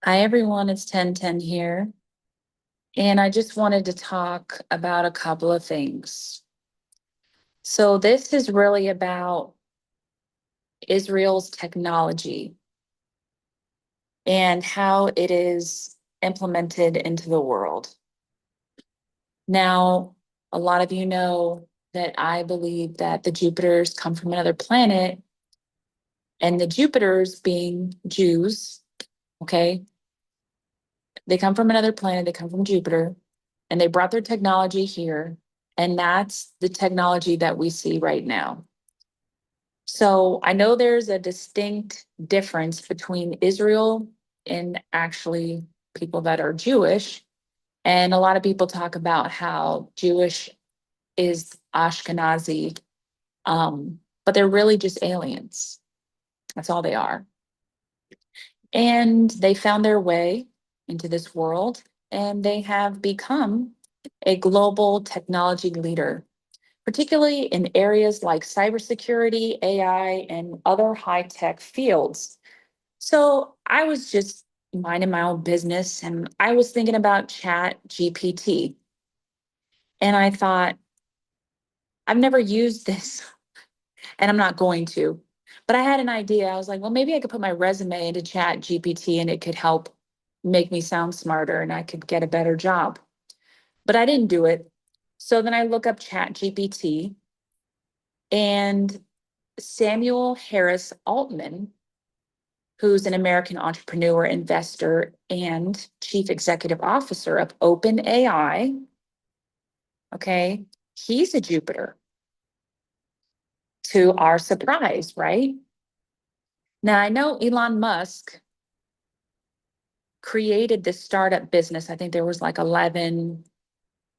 Hi, everyone. It's 1010 here. And I just wanted to talk about a couple of things. So, this is really about Israel's technology and how it is implemented into the world. Now, a lot of you know that I believe that the Jupiters come from another planet, and the Jupiters being Jews, okay, they come from another planet, they come from Jupiter, and they brought their technology here. And that's the technology that we see right now. So I know there's a distinct difference between Israel and actually people that are Jewish. And a lot of people talk about how Jewish is Ashkenazi, but they're really just aliens. That's all they are. And they found their way into this world and they have become a global technology leader, particularly in areas like cybersecurity, AI, and other high tech fields. So I was just minding my own business and I was thinking about Chat GPT. And I thought, I've never used this and I'm not going to. But I had an idea. I was like, well, maybe I could put my resume into Chat GPT and it could help make me sound smarter and I could get a better job. But I didn't do it. So then I look up Chat GPT and Samuel Harris Altman, who's an American entrepreneur, investor, and chief executive officer of OpenAI. Okay. He's a Jupiter to our surprise, right? Now, I know Elon Musk created this startup business. I think there was like 11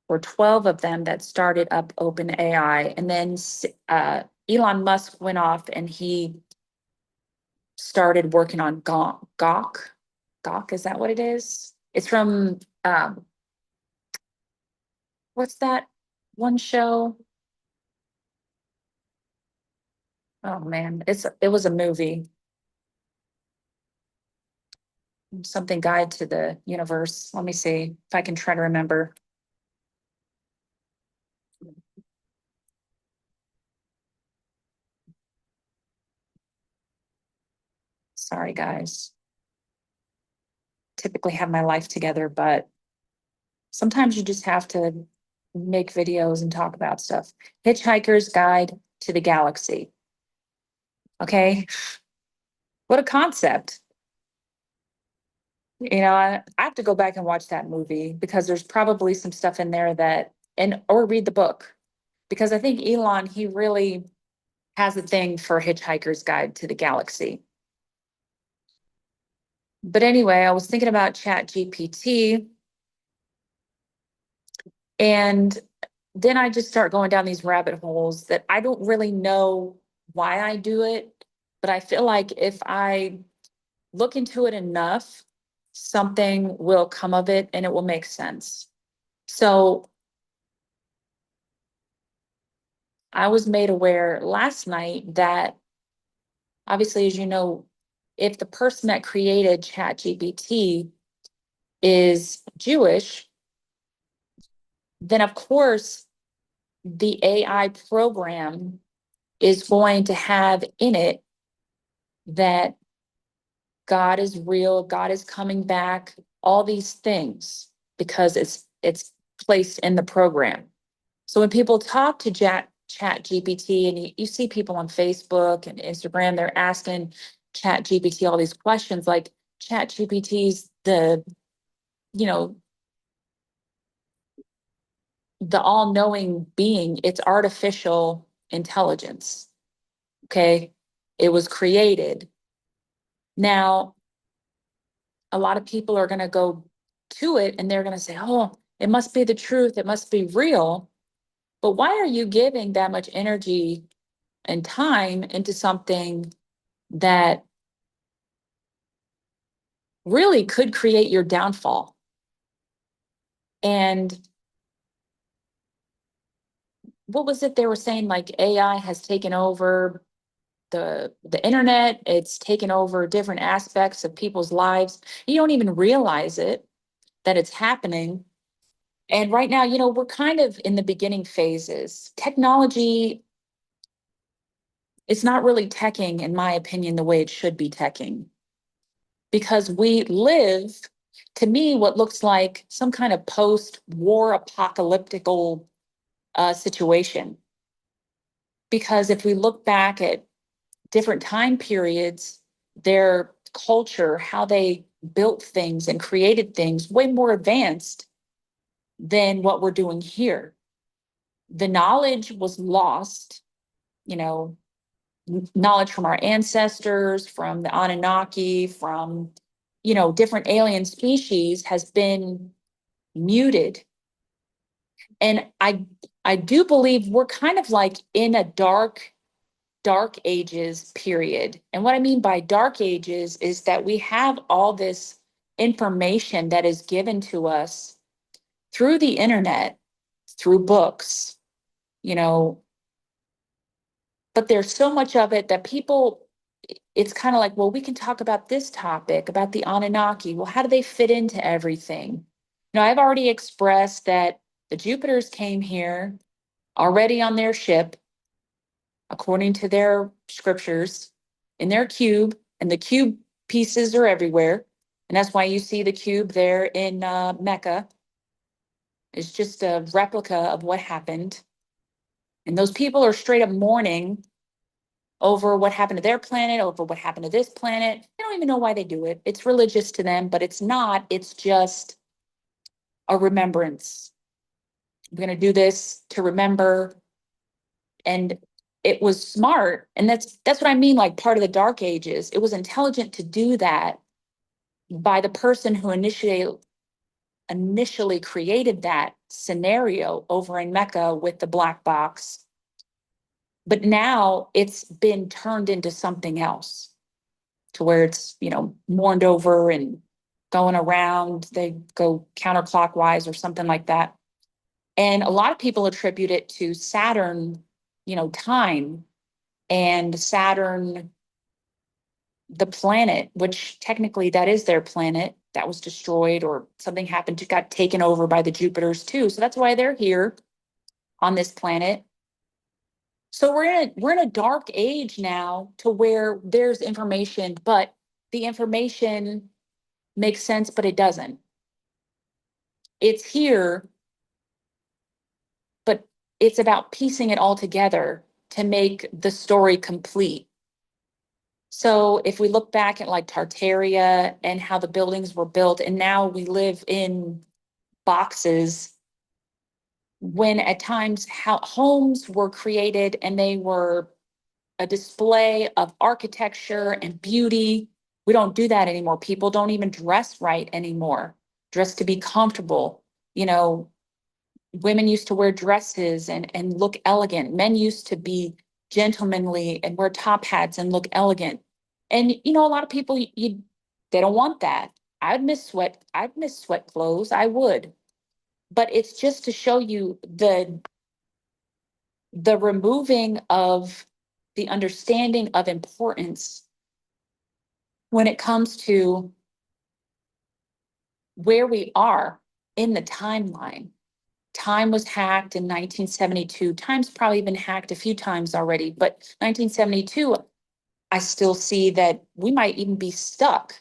or 12 of them that started up OpenAI. And then Elon Musk went off and he started working on Gawk. Gawk, is that what it is? It's from what's that one show? Oh man, it was a movie. Something Guide to the Universe. Let me see if I can try to remember. Sorry, guys. Typically have my life together, but sometimes you just have to make videos and talk about stuff. Hitchhiker's Guide to the Galaxy. Okay. What a concept. I have to go back and watch that movie because there's probably some stuff in there that, and or read the book because I think Elon, he really has a thing for Hitchhiker's Guide to the Galaxy. But anyway, I was thinking about Chat GPT and then I just start going down these rabbit holes that I don't really know why I do it, but I feel like if I look into it enough, something will come of it and it will make sense. So I was made aware last night that obviously, as you know, if the person that created ChatGPT is Jewish, then of course the AI program is going to have in it that God is real, God is coming back, all these things because it's placed in the program. So when people talk to Chat GPT and you see people on Facebook and Instagram, they're asking Chat GPT all these questions like Chat GPT's you know, the all-knowing being, it's artificial intelligence. Okay. It was created. Now, a lot of people are going to go to it and they're going to say, oh, it must be the truth. It must be real. But why are you giving that much energy and time into something that really could create your downfall? And what was it they were saying? Like AI has taken over the internet. It's taken over different aspects of people's lives. You don't even realize it, that it's happening. And right now, we're kind of in the beginning phases. Technology is not really teching, in my opinion, the way it should be teching, because we live, to me, what looks like some kind of post-war apocalyptic situation. Because if we look back at different time periods, their culture, how they built things and created things, way more advanced than what we're doing here. The knowledge was lost, you know, knowledge from our ancestors, from the Anunnaki, from, different alien species has been muted. And I do believe we're kind of like in a dark ages period. And what I mean by dark ages is that we have all this information that is given to us through the internet, through books, you know, but there's so much of it that people, it's kind of like, well, we can talk about this topic, about the Anunnaki. Well, how do they fit into everything? I've already expressed that the Jupiters came here already on their ship, according to their scriptures, in their cube, and the cube pieces are everywhere. And that's why you see the cube there in Mecca. It's just a replica of what happened. And those people are straight up mourning over what happened to their planet, over what happened to this planet. They don't even know why they do it. It's religious to them, but it's not. It's just a remembrance. We're going to do this to remember. And it was smart. And that's what I mean, like part of the dark ages. It was intelligent to do that by the person who initially created that scenario over in Mecca with the black box. But now it's been turned into something else, to where it's, mourned over and going around. They go counterclockwise or something like that. And a lot of people attribute it to Saturn, time, and Saturn, the planet, which technically that is their planet that was destroyed, or something happened to got taken over by the Jupiters too. So that's why they're here on this planet. So we're in a dark age now, to where there's information, but the information makes sense, but it doesn't. It's here, but it's about piecing it all together to make the story complete. So if we look back at like Tartaria and how the buildings were built, and now we live in boxes, when at times how homes were created and they were a display of architecture and beauty. We don't do that anymore. People don't even dress right anymore, dress to be comfortable. Women used to wear dresses and look elegant. Men used to be gentlemanly and wear top hats and look elegant. And a lot of people, they don't want that. I'd miss sweat clothes. I would. But it's just to show you the removing of the understanding of importance when it comes to where we are in the timeline. Time was hacked in 1972. Time's probably been hacked a few times already, but 1972, I still see that we might even be stuck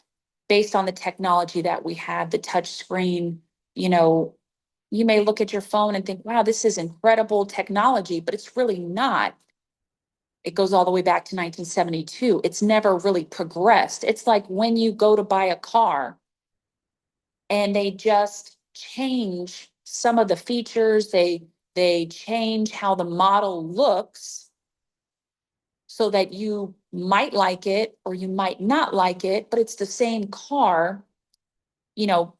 based on the technology that we have, the touch screen. You may look at your phone and think, wow, this is incredible technology, but it's really not. It goes all the way back to 1972. It's never really progressed. It's like when you go to buy a car and they just change some of the features, they change how the model looks so that you might like it or you might not like it, but it's the same car.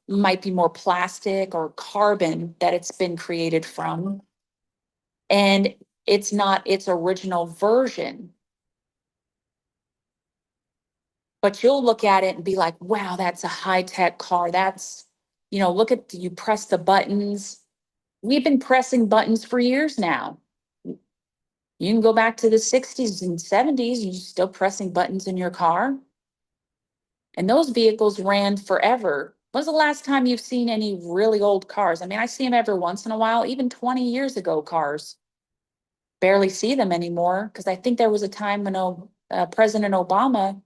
Might be more plastic or carbon that it's been created from. And it's not its original version. But you'll look at it and be like, wow, that's a high-tech car. Look at, you press the buttons. We've been pressing buttons for years now. You can go back to the 60s and 70s, you're still pressing buttons in your car. And those vehicles ran forever. When's the last time you've seen any really old cars? I mean, I see them every once in a while, even 20 years ago cars. Barely see them anymore because I think there was a time when President Obama,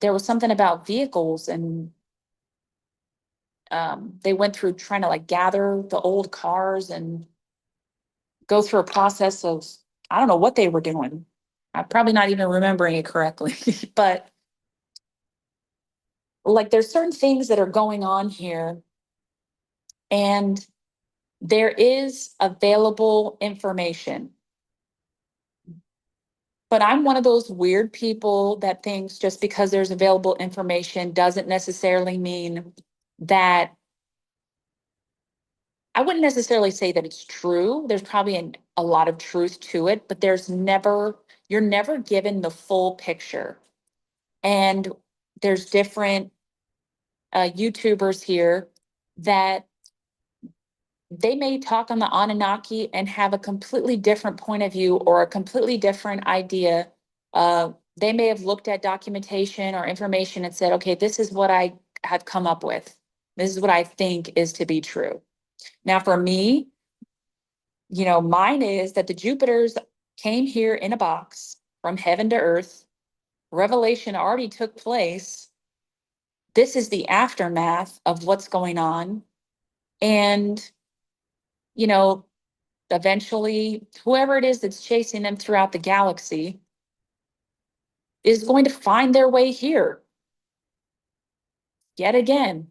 there was something about vehicles and they went through trying to like gather the old cars and go through a process of, I don't know what they were doing. I'm probably not even remembering it correctly, but like there's certain things that are going on here and there is available information. But I'm one of those weird people that thinks just because there's available information doesn't necessarily mean that I wouldn't necessarily say that it's true. There's probably a lot of truth to it, but you're never given the full picture. And there's different YouTubers here that they may talk on the Anunnaki and have a completely different point of view or a completely different idea. They may have looked at documentation or information and said, okay, this is what I have come up with. This is what I think is to be true. Now, for me, mine is that the Jupiters came here in a box from heaven to earth. Revelation already took place. This is the aftermath of what's going on. And, you know, eventually, whoever it is that's chasing them throughout the galaxy is going to find their way here yet again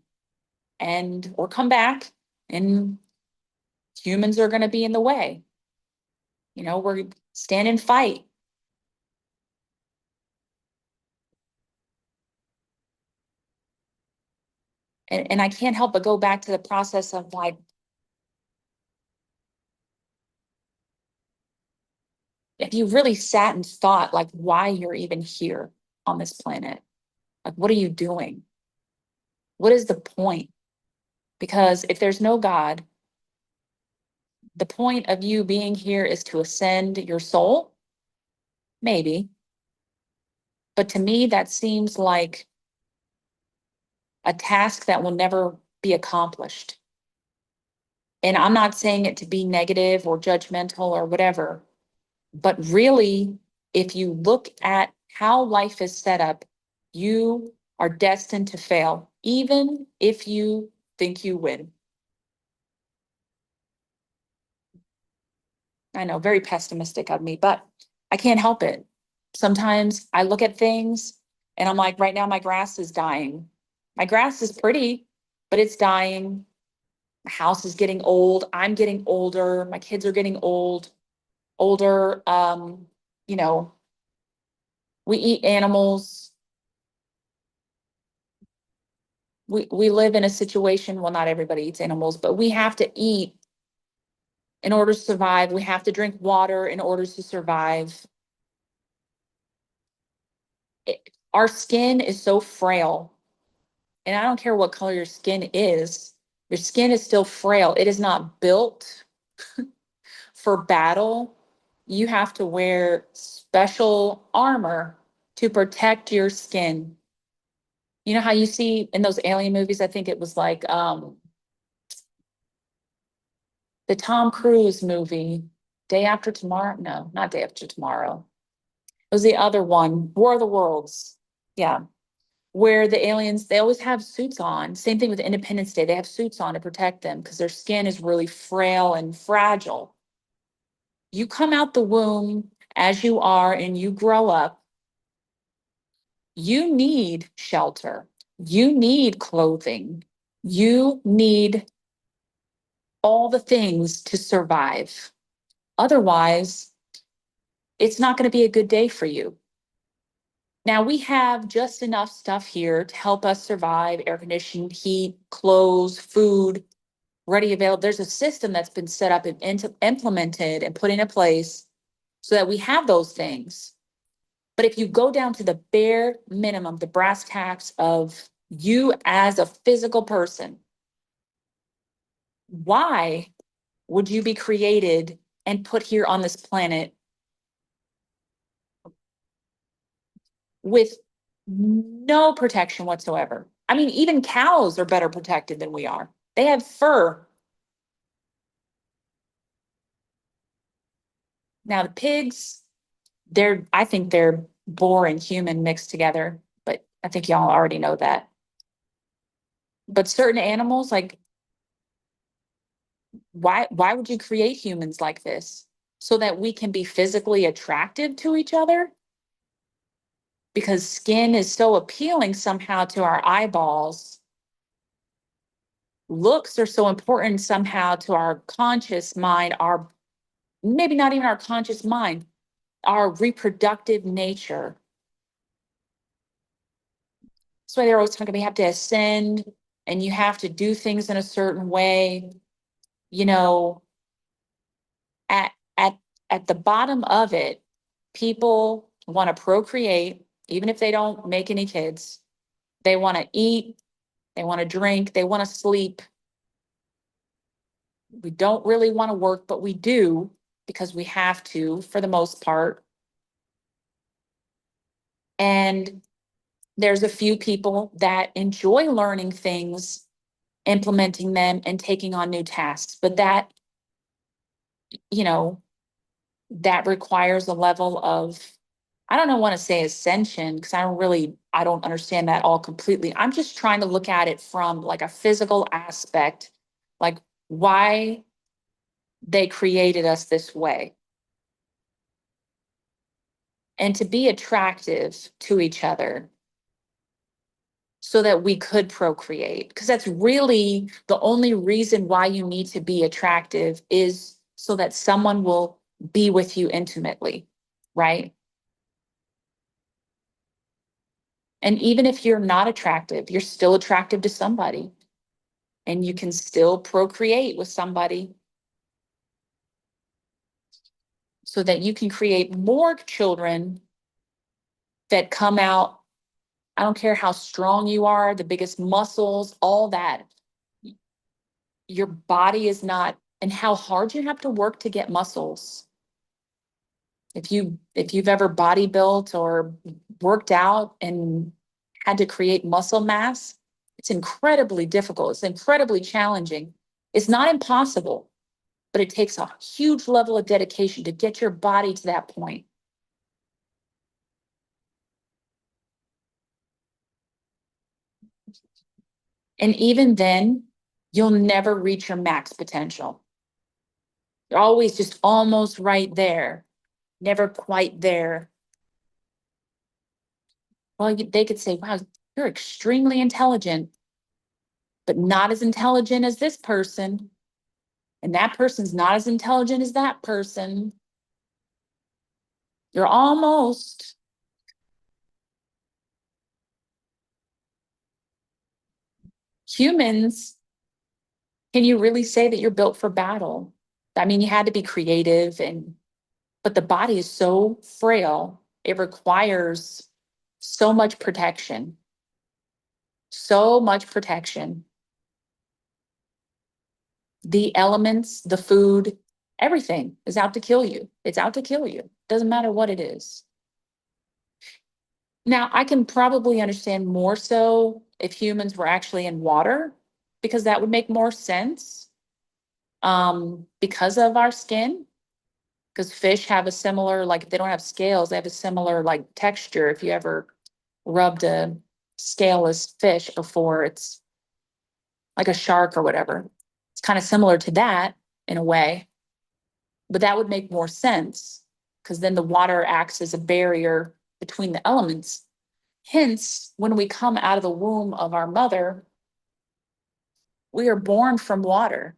and or come back and humans are going to be in the way. We're stand and fight. And I can't help but go back to the process of like, if you really sat and thought like why you're even here on this planet, like what are you doing? What is the point? Because if there's no God, the point of you being here is to ascend your soul, maybe. But to me, that seems like a task that will never be accomplished. And I'm not saying it to be negative or judgmental or whatever, but really, if you look at how life is set up, you are destined to fail, even if you think you win. I know, very pessimistic of me, but I can't help it. Sometimes I look at things and I'm like, right now my grass is dying. My grass is pretty, but it's dying. My house is getting old. I'm getting older. My kids are getting older. You know, we eat animals. We live in a situation, well, not everybody eats animals, but we have to eat in order to survive. We have to drink water in order to survive. Our skin is so frail. And I don't care what color your skin is still frail. It is not built for battle. You have to wear special armor to protect your skin. You know how you see in those alien movies, I think it was like the Tom Cruise movie, Day After Tomorrow. No, not Day After Tomorrow. It was the other one, War of the Worlds. Yeah. Where the aliens, they always have suits on. Same thing with Independence Day. They have suits on to protect them because their skin is really frail and fragile. You come out the womb as you are and you grow up, you need shelter. You need clothing. You need all the things to survive. Otherwise, it's not going to be a good day for you. Now, we have just enough stuff here to help us survive: air conditioning, heat, clothes, food, ready available. There's a system that's been set up and implemented and put into place so that we have those things. But if you go down to the bare minimum, the brass tacks of you as a physical person, why would you be created and put here on this planet with no protection whatsoever. I mean, even cows are better protected than we are. They have fur. Now, the pigs, I think they're boar and human mixed together, but I think y'all already know that. But certain animals, like, why would you create humans like this? So that we can be physically attractive to each other? Because skin is so appealing somehow to our eyeballs. Looks are so important somehow to our conscious mind, our maybe not even our conscious mind, our reproductive nature. That's why they're always talking about you have to ascend and you have to do things in a certain way. You know, at at at the bottom of it, people want to procreate, even if they don't make any kids. They want to eat, they want to drink, they want to sleep. We don't really want to work, but we do because we have to for the most part. And there's a few people that enjoy learning things, implementing them, and taking on new tasks. But that, you know, that requires a level of, I don't want to say ascension because I don't understand that all completely. I'm just trying to look at it from like a physical aspect, like why they created us this way. And to be attractive to each other so that we could procreate. Because that's really the only reason why you need to be attractive is so that someone will be with you intimately, right? And even if you're not attractive, you're still attractive to somebody and you can still procreate with somebody so that you can create more children that come out. I don't care how strong you are, the biggest muscles, all that. Your body is not, and how hard you have to work to get muscles. If you've ever body built or worked out and had to create muscle mass, it's incredibly difficult. It's incredibly challenging. It's not impossible, but it takes a huge level of dedication to get your body to that point. And even then, you'll never reach your max potential. You're always just almost right there, never quite there. Well, they could say, wow, you're extremely intelligent, but not as intelligent as this person. And that person's not as intelligent as that person. You're almost. Humans, can you really say that you're built for battle? I mean, you had to be creative but the body is so frail. It requires so much protection. So much protection. The elements, the food, everything is out to kill you. It's out to kill you. Doesn't matter what it is. Now, I can probably understand more so if humans were actually in water, because that would make more sense because of our skin. Because fish have a similar, like, if they don't have scales, they have a similar, like, texture. If you ever rubbed a scaleless fish before, it's like a shark or whatever. It's kind of similar to that in a way, but that would make more sense because then the water acts as a barrier between the elements. Hence, when we come out of the womb of our mother, we are born from water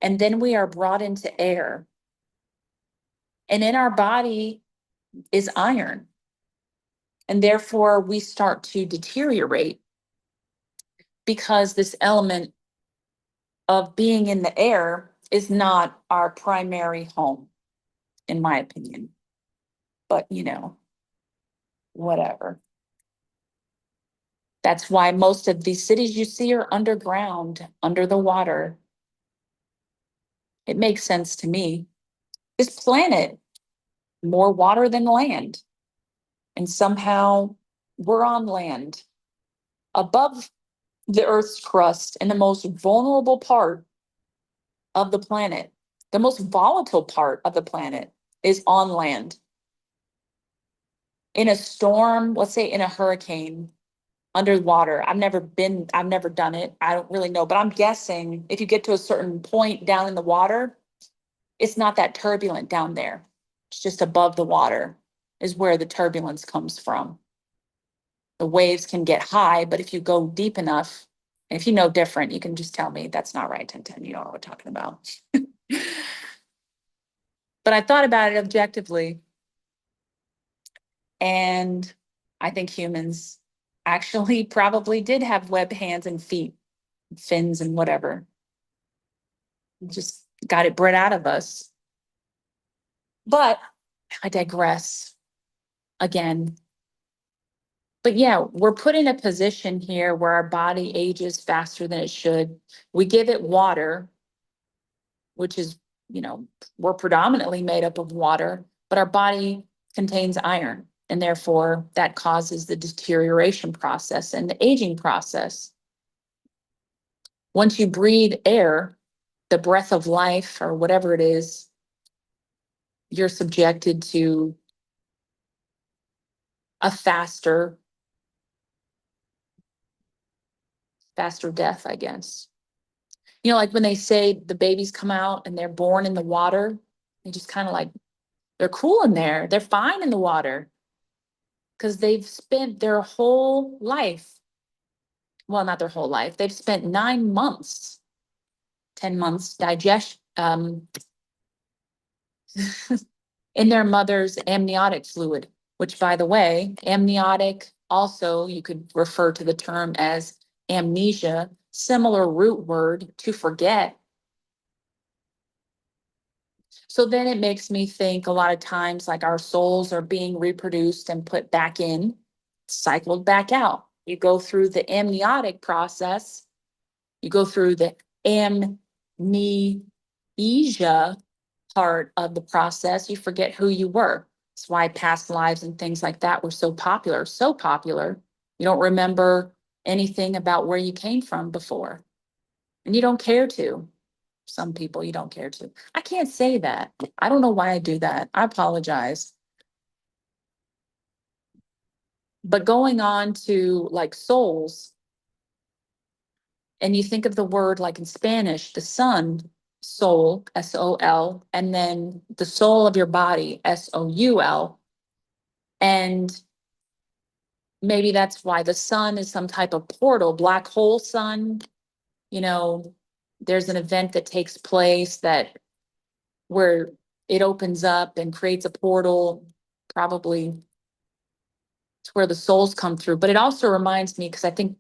and then we are brought into air. And in our body is iron. And therefore, we start to deteriorate because this element of being in the air is not our primary home, in my opinion. But, whatever. That's why most of these cities you see are underground, under the water. It makes sense to me. This planet, more water than land. And somehow we're on land above the Earth's crust in the most vulnerable part of the planet. The most volatile part of the planet is on land. In a storm, let's say in a hurricane, underwater. I've never done it. I don't really know, but I'm guessing if you get to a certain point down in the water, it's not that turbulent down there. It's just above the water is where the turbulence comes from. The waves can get high, but if you go deep enough, and if you know different, you can just tell me that's not right, 1010. You know what we're talking about. But I thought about it objectively, and I think humans actually probably did have webbed hands and feet, fins and whatever. Just got it bred out of us. But I digress again. But yeah, we're put in a position here where our body ages faster than it should. We give it water, which is, we're predominantly made up of water, but our body contains iron. And therefore, that causes the deterioration process and the aging process. Once you breathe air, the breath of life or whatever it is, you're subjected to a faster death, I guess. Like when they say the babies come out and they're born in the water, they just kind of like, they're cool in there. They're fine in the water because they've spent their whole life, well, not their whole life, they've spent 9 months, 10 months in their mother's amniotic fluid, which, by the way, amniotic also, you could refer to the term as amnesia, similar root word to forget. So then it makes me think a lot of times like our souls are being reproduced and put back in, cycled back out. You go through the amniotic process, you go through the amnesia part of the process, you forget who you were. That's why past lives and things like that were so popular, so popular. You don't remember anything about where you came from before, and you don't care to. Some people you don't care to. I can't say that. I don't know why I do that. I apologize. But going on to like souls, and you think of the word like in Spanish, the sun, soul, S-O-L, and then the soul of your body, S-O-U-L. And maybe that's why the sun is some type of portal, black hole sun. There's an event that takes place that where it opens up and creates a portal, probably to where the souls come through. But it also reminds me, because I think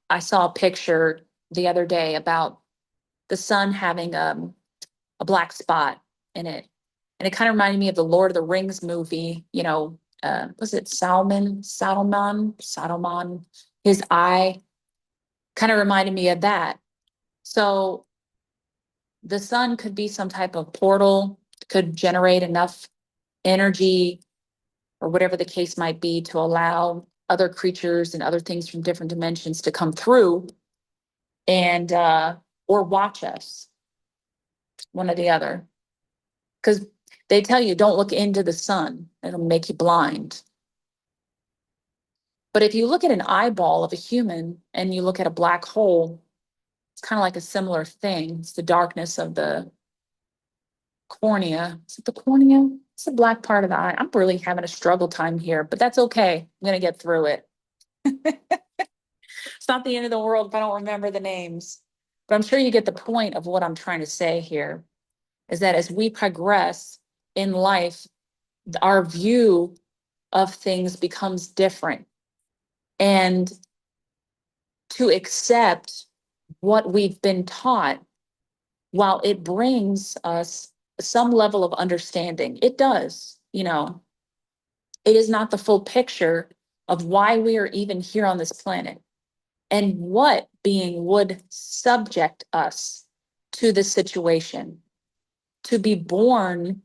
I saw a picture the other day about the sun having a black spot in it. And it kind of reminded me of the Lord of the Rings movie, was it Saruman? His eye kind of reminded me of that. So the sun could be some type of portal, could generate enough energy or whatever the case might be to allow other creatures and other things from different dimensions to come through and or watch us, one or the other. Because they tell you don't look into the sun, it'll make you blind. But if you look at an eyeball of a human and you look at a black hole, it's kind of like a similar thing. It's the darkness of the cornea. Is it the cornea? It's the black part of the eye. I'm really having a struggle time here, but that's okay. I'm going to get through it. It's not the end of the world if I don't remember the names. But I'm sure you get the point of what I'm trying to say here, is that as we progress in life, our view of things becomes different. And to accept what we've been taught, while it brings us some level of understanding, it does, it is not the full picture of why we are even here on this planet and what being would subject us to this situation. to be born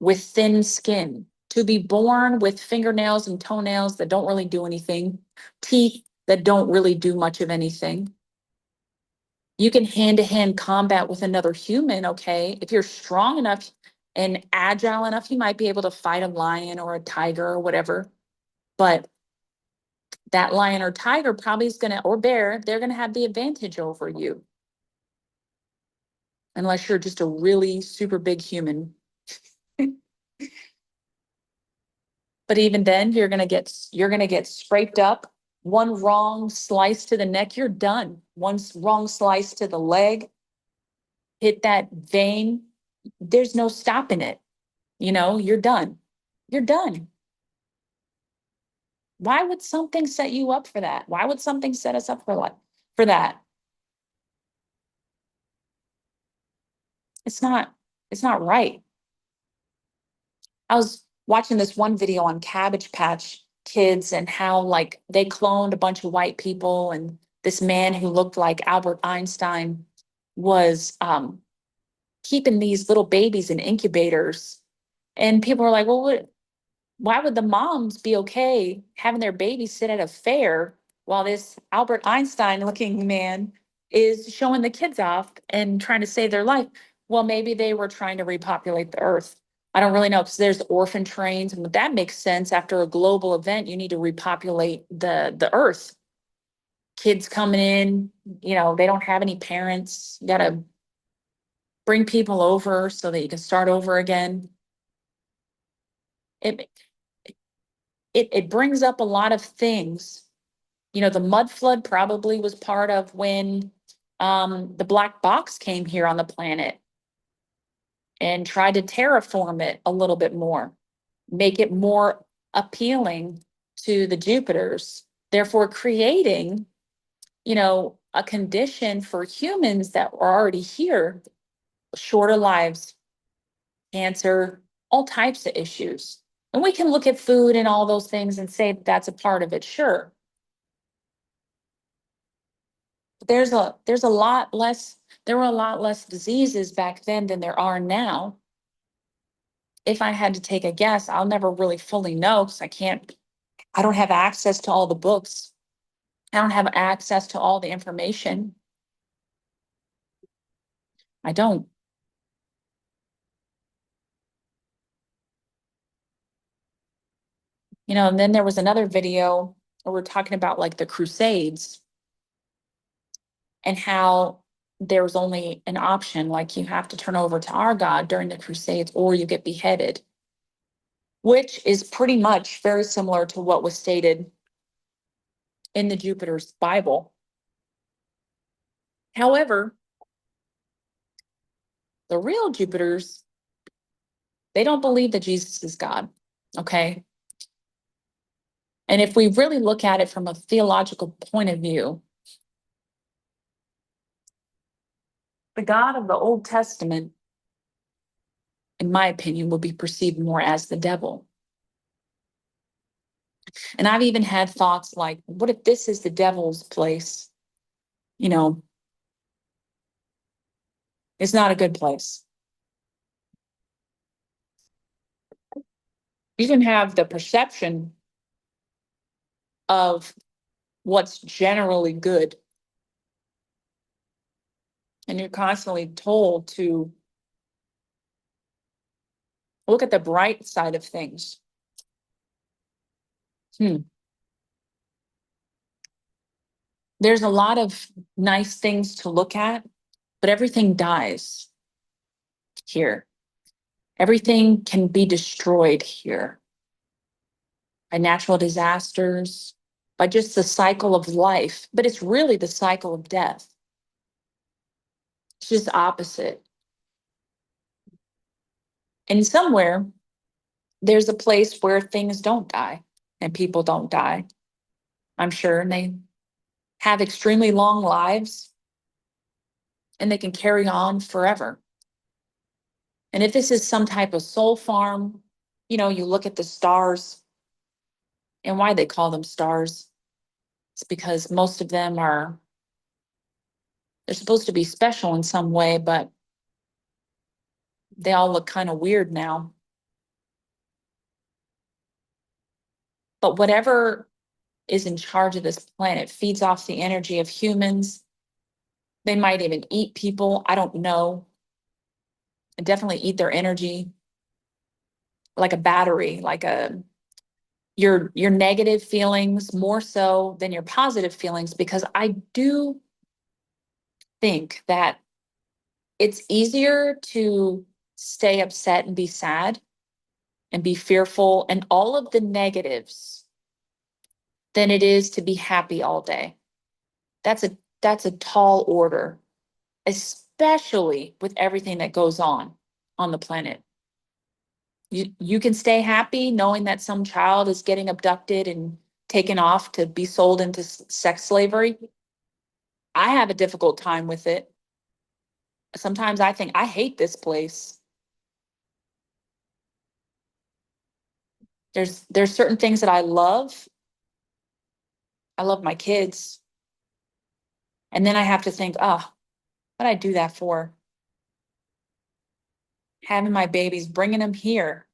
with thin skin, to be born with fingernails and toenails that don't really do anything, teeth that don't really do much of anything. You can hand-to-hand combat with another human, okay? If you're strong enough and agile enough, you might be able to fight a lion or a tiger or whatever. But that lion or tiger probably is gonna, or bear, they're gonna have the advantage over you. Unless you're just a really super big human. But even then, you're gonna get scraped up. One wrong slice to the neck, you're done. One wrong slice to the leg, hit that vein, there's no stopping it. You know, you're done. You're done. Why would something set you up for that? Why would something set us up for that? It's not, it's not right. I was watching this one video on Cabbage Patch Kids and how like they cloned a bunch of white people, and this man who looked like Albert Einstein was keeping these little babies in incubators. And people were like, well, why would the moms be okay having their babies sit at a fair while this Albert Einstein looking man is showing the kids off and trying to save their life? Well, maybe they were trying to repopulate the earth. I don't really know, because there's orphan trains, and that makes sense. After a global event, you need to repopulate the earth. Kids coming in, you know, they don't have any parents. You gotta bring people over so that you can start over again. It it brings up a lot of things. You know, the mud flood probably was part of when the black box came here on the planet and tried to terraform it a little bit more, make it more appealing to the Jupiters, therefore creating, you know, a condition for humans that were already here, shorter lives, cancer, all types of issues. And we can look at food and all those things and say that that's a part of it, sure. But there's a lot less, there were a lot less diseases back then than there are now. If I had to take a guess, I'll never really fully know because I don't have access to all the books. I don't have access to all the information. I don't. You know, and then there was another video where we're talking about like the Crusades and how there was only an option, like you have to turn over to our God during the Crusades or you get beheaded, which is pretty much very similar to what was stated in the Jupiter's Bible. However, the real Jupiters, they don't believe that Jesus is God, okay? And if we really look at it from a theological point of view, the God of the Old Testament, in my opinion, will be perceived more as the devil. And I've even had thoughts like, what if this is the devil's place? You know, it's not a good place. You can have the perception of what's generally good. And you're constantly told to look at the bright side of things. There's a lot of nice things to look at, but everything dies here. Everything can be destroyed here by natural disasters, by just the cycle of life, but it's really the cycle of death. It's just opposite. And somewhere there's a place where things don't die and people don't die, I'm sure, and they have extremely long lives and they can carry on forever. And if this is some type of soul farm, you know, you look at the stars and why they call them stars. It's because most of them they're supposed to be special in some way, but They all look kind of weird now. But whatever is in charge of this planet feeds off the energy of humans. They might even eat people. I don't know. And definitely eat their energy like a battery, like a your negative feelings more so than your positive feelings, because I do think that it's easier to stay upset and be sad and be fearful and all of the negatives than it is to be happy all day. That's a tall order, especially with everything that goes on the planet. You can stay happy knowing that some child is getting abducted and taken off to be sold into sex slavery. I have a difficult time with it. Sometimes I think I hate this place. There's certain things that I love. I love my kids. And then I have to think, oh, what did I do that for? Having my babies, bringing them here.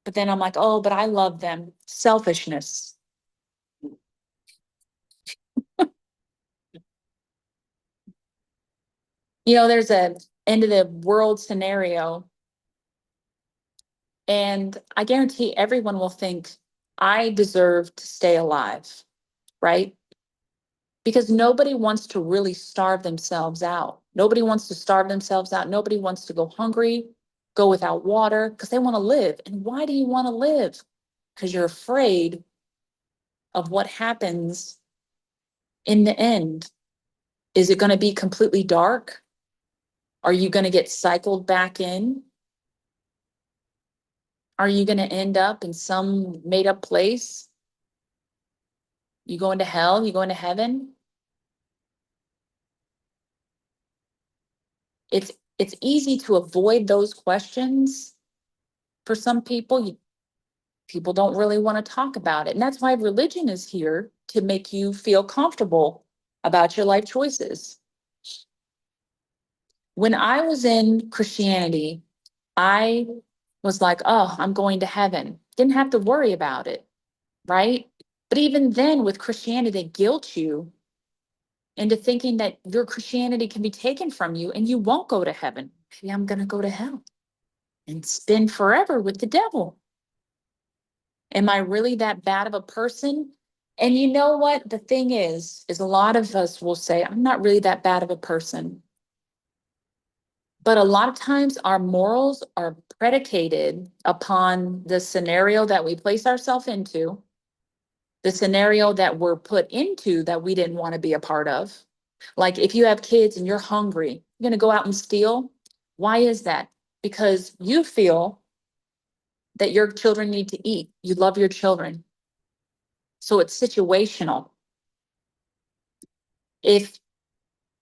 But then I'm like, oh, but I love them. Selfishness. There's a end of the world scenario, and I guarantee everyone will think, I deserve to stay alive, right? Because nobody wants to really starve themselves out. Nobody wants to starve themselves out. Nobody wants to go hungry, go without water, because they want to live. And why do you want to live? Because you're afraid of what happens in the end. Is it going to be completely dark? Are you going to get cycled back in? Are you going to end up in some made up place? You going to hell? You going to heaven? It's easy to avoid those questions for some people. People don't really want to talk about it. And that's why religion is here, to make you feel comfortable about your life choices. When I was in Christianity, I was like, oh, I'm going to heaven. Didn't have to worry about it, right? But even then, with Christianity, they guilt you into thinking that your Christianity can be taken from you and you won't go to heaven. Maybe I'm going to go to hell and spend forever with the devil. Am I really that bad of a person? And you know what? The thing is a lot of us will say, I'm not really that bad of a person. But a lot of times our morals are predicated upon the scenario that we place ourselves into, the scenario that we're put into that we didn't want to be a part of. Like if you have kids and you're hungry, you're going to go out and steal. Why is that? Because you feel that your children need to eat. You love your children. So it's situational. If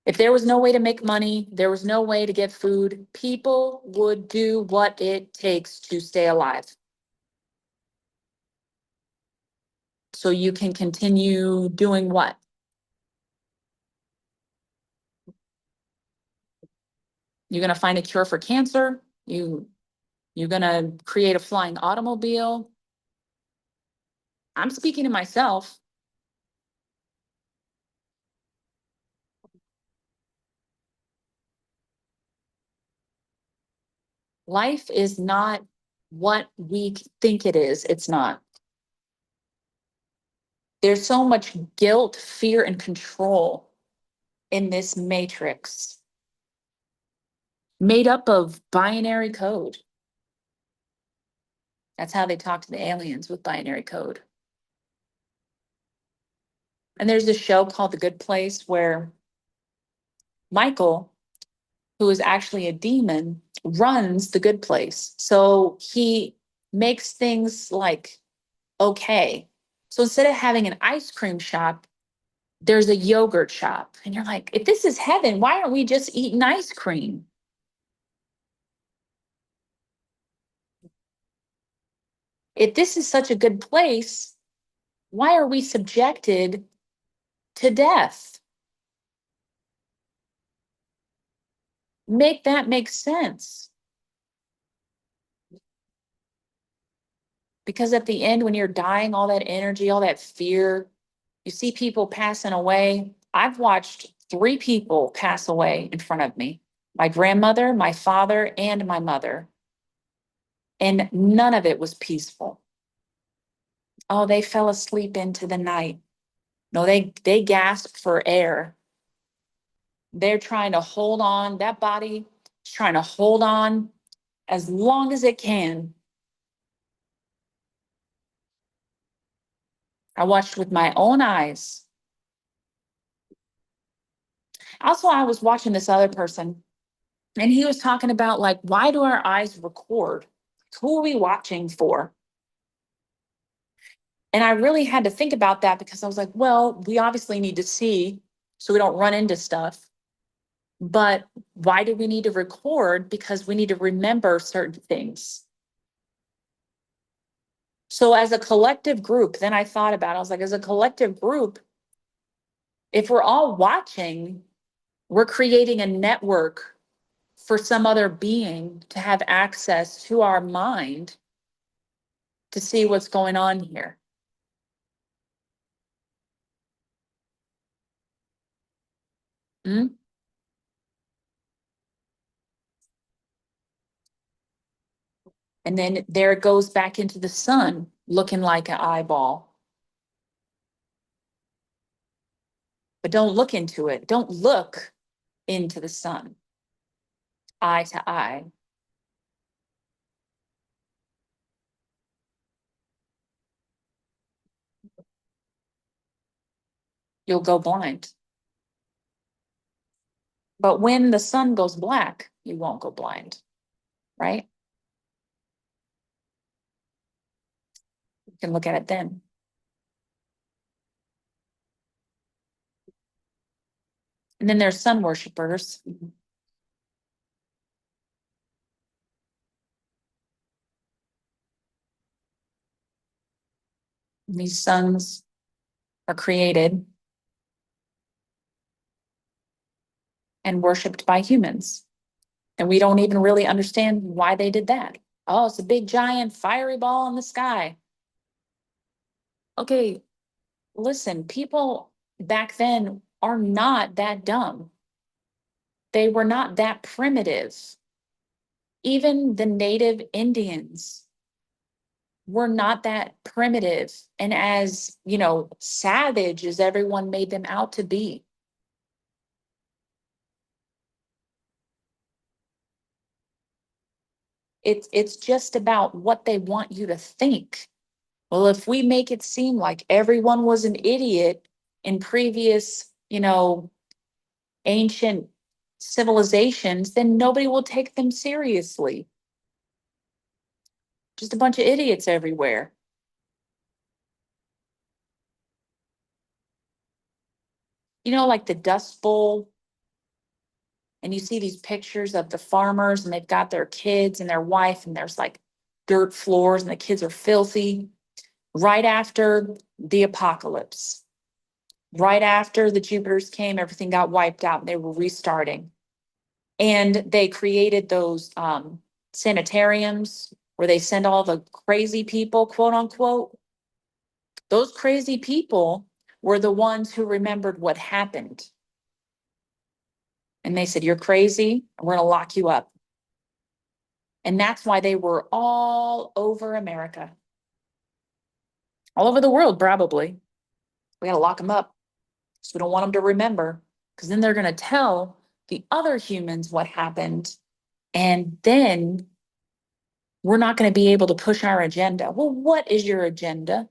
if there was no way to make money, there was no way to get food, people would do what it takes to stay alive. So you can continue doing what? You're going to find a cure for cancer. You're going to create a flying automobile. I'm speaking to myself. Life is not what we think it is. It's not. There's so much guilt, fear, and control in this matrix made up of binary code. That's how they talk to the aliens, with binary code. And there's this show called The Good Place where Michael, who is actually a demon, runs the good place. So he makes things like okay. So instead of having an ice cream shop, there's a yogurt shop. And you're like, if this is heaven, why aren't we just eating ice cream? If this is such a good place, why are we subjected to death? Make that make sense. Because at the end, when you're dying, all that energy, all that fear, you see people passing away. I've watched 3 people pass away in front of me, my grandmother, my father, and my mother. And none of it was peaceful. Oh, they fell asleep into the night. No, they gasped for air. They're trying to hold on. That body is trying to hold on as long as it can. I watched with my own eyes. Also, I was watching this other person, and he was talking about, like, why do our eyes record? Who are we watching for? And I really had to think about that because I was like, well, we obviously need to see so we don't run into stuff. But why do we need to record? Because we need to remember certain things. So as a collective group, then I thought about it. I was like, as a collective group, if we're all watching, we're creating a network for some other being to have access to our mind to see what's going on here. Mm? And then there it goes back into the sun, looking like an eyeball. But don't look into it. Don't look into the sun, eye to eye. You'll go blind. But when the sun goes black, you won't go blind, right? You can look at it then. And then there's sun worshipers. These suns are created and worshiped by humans. And we don't even really understand why they did that. Oh, it's a big giant fiery ball in the sky. Okay, listen, people back then are not that dumb. They were not that primitive. Even the native Indians were not that primitive and as, savage as everyone made them out to be. It's just about what they want you to think. Well, if we make it seem like everyone was an idiot in previous, ancient civilizations, then nobody will take them seriously. Just a bunch of idiots everywhere. Like the Dust Bowl, and you see these pictures of the farmers and they've got their kids and their wife, and there's like dirt floors and the kids are filthy. Right after the apocalypse, right after the Jupiters came, everything got wiped out and they were restarting. And they created those sanitariums where they send all the crazy people, quote unquote. Those crazy people were the ones who remembered what happened. And they said, you're crazy, and we're going to lock you up. And that's why they were all over America, all over the world, probably. We got to lock them up. So we don't want them to remember, because then they're going to tell the other humans what happened. And then we're not going to be able to push our agenda. Well, what is your agenda?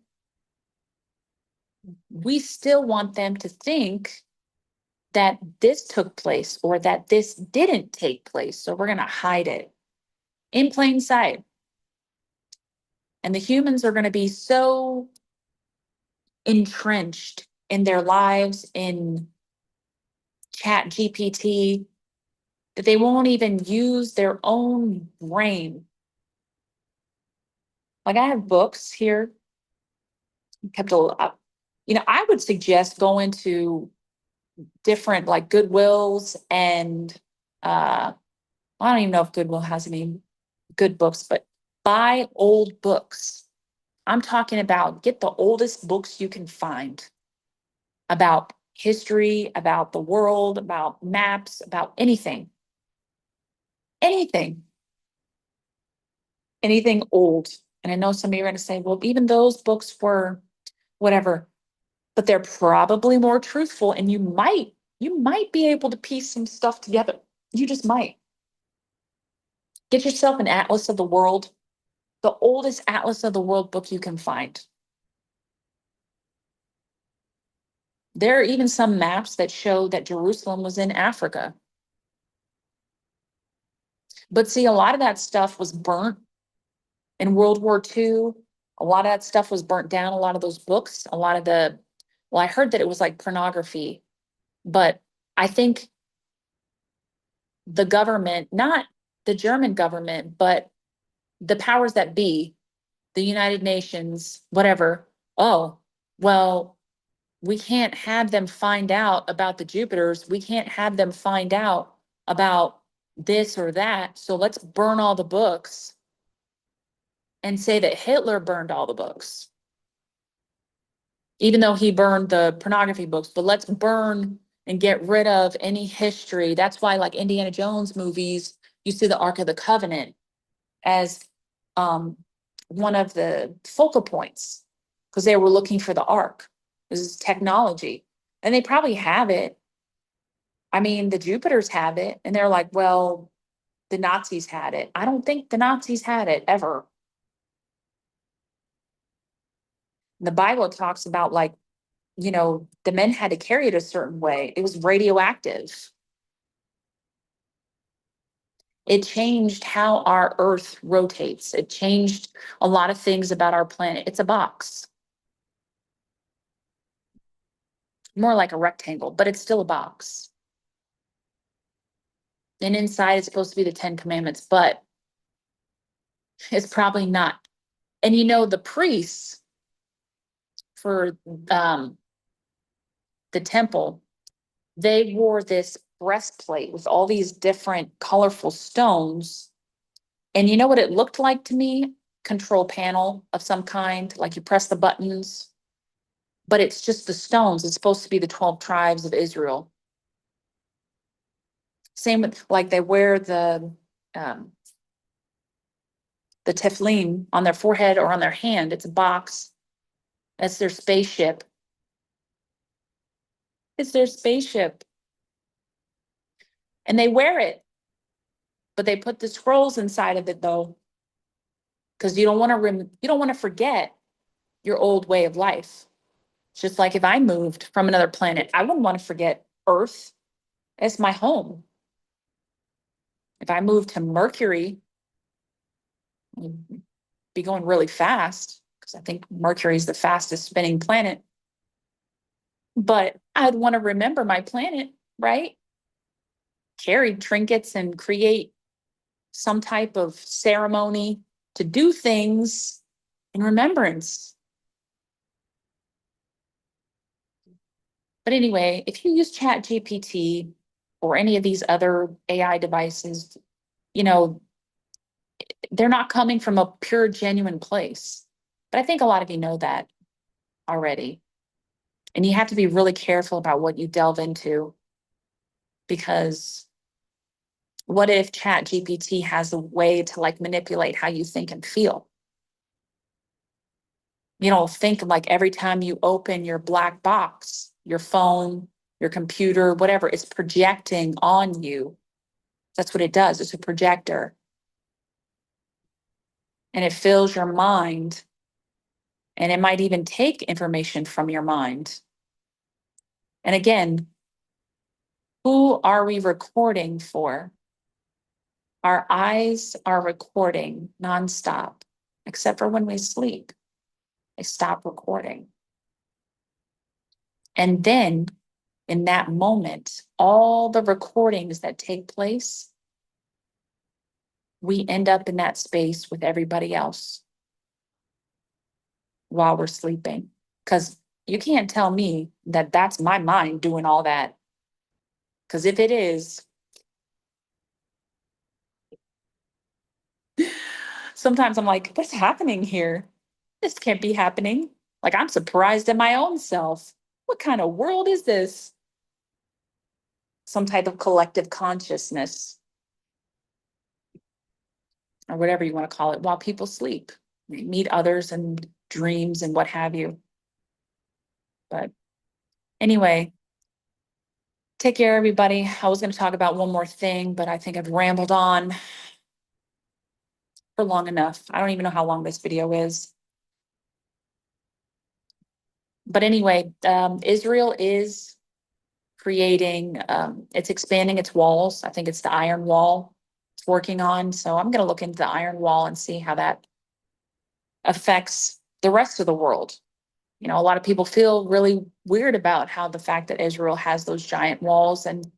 We still want them to think that this took place or that this didn't take place. So we're going to hide it in plain sight. And the humans are going to be so entrenched in their lives in Chat GPT that they won't even use their own brain. Like, I have books here, kept a lot. I would suggest going to different like Goodwills and I don't even know if Goodwill has any good books, but buy old books I'm talking about get the oldest books you can find about history, about the world, about maps, about anything, anything, anything old. And I know some of you are going to say, well, even those books were whatever, but they're probably more truthful and you might be able to piece some stuff together. You just might. Get yourself an atlas of the world, the oldest atlas of the world book you can find. There are even some maps that show that Jerusalem was in Africa. But see, a lot of that stuff was burnt in World War II. A lot of that stuff was burnt down, a lot of those books, a lot of well, I heard that it was like pornography, but I think the government, not the German government, but the powers that be, the United Nations, whatever, oh, well, we can't have them find out about the Jupiters. We can't have them find out about this or that. So let's burn all the books and say that Hitler burned all the books, even though he burned the pornography books. But let's burn and get rid of any history. That's why, like Indiana Jones movies, you see the Ark of the Covenant as um, one of the focal points because they were looking for the Ark. This is technology. And they probably have it. I mean, the Jupiters have it. And they're like, well, the Nazis had it. I don't think the Nazis had it ever. The Bible talks about like, the men had to carry it a certain way. It was radioactive. It changed how our earth rotates. It changed a lot of things about our planet. It's a box, more like a rectangle, but it's still a box. And inside it's supposed to be the 10 Commandments, but it's probably not. And the priests for the temple, they wore this breastplate with all these different colorful stones. And you know what it looked like to me? Control panel of some kind, like you press the buttons, but it's just the stones. It's supposed to be the 12 tribes of Israel. Same with like they wear um, the tefillin on their forehead or on their hand. It's a box. That's their spaceship. It's their spaceship. And they wear it, but they put the scrolls inside of it though, because you don't want to forget your old way of life. It's just like if I moved from another planet, I wouldn't want to forget Earth. It's my home. If I moved to Mercury, I'd be going really fast because I think Mercury is the fastest spinning planet. But I'd want to remember my planet, right? Carry trinkets and create some type of ceremony to do things in remembrance. But anyway, if you use Chat GPT or any of these other AI devices, you know, they're not coming from a pure, genuine place. But I think a lot of you know that already. And you have to be really careful about what you delve into because what if Chat GPT has a way to like manipulate how you think and feel? Think like every time you open your black box, your phone, your computer, whatever, it's projecting on you. That's what it does. It's a projector. And it fills your mind. And it might even take information from your mind. And again, who are we recording for? Our eyes are recording nonstop, except for when we sleep. They stop recording. And then in that moment, all the recordings that take place, we end up in that space with everybody else while we're sleeping. Because you can't tell me that that's my mind doing all that. Because if it is, sometimes I'm like, what's happening here? This can't be happening. Like, I'm surprised at my own self. What kind of world is this? Some type of collective consciousness, or whatever you want to call it, while people sleep. They meet others and dreams and what have you. But anyway, take care, everybody. I was going to talk about one more thing, but I think I've rambled on for long enough. I don't even know how long this video is. But anyway, Israel is creating, it's expanding its walls. I think it's the Iron Wall it's working on. So I'm going to look into the Iron Wall and see how that affects the rest of the world. You know, a lot of people feel really weird about how the fact that Israel has those giant walls, and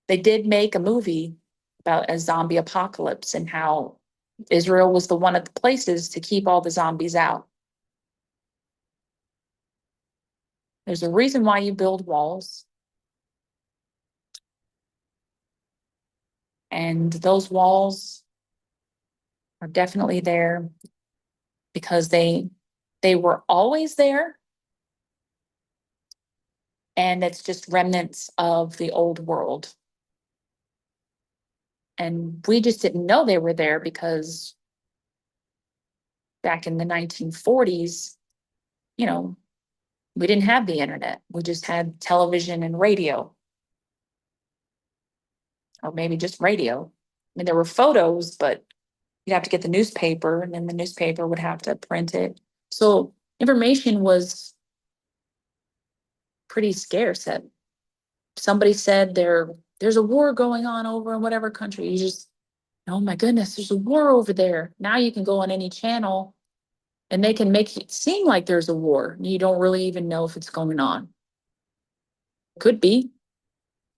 they did make a movie about a zombie apocalypse and how Israel was the one of the places to keep all the zombies out. There's a reason why you build walls. And those walls are definitely there because they were always there, and it's just remnants of the old world. And we just didn't know they were there because back in the 1940s, you know, we didn't have the internet. We just had television and radio, or maybe just radio. I mean, there were photos, but you'd have to get the newspaper, and then the newspaper would have to print it. So information was pretty scarce. At somebody said there's a war going on over in whatever country. You just, oh my goodness, there's a war over there. Now you can go on any channel and they can make it seem like there's a war. You don't really even know if it's going on. Could be,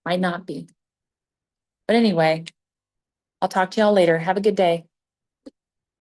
might not be. But anyway, I'll talk to y'all later. Have a good day.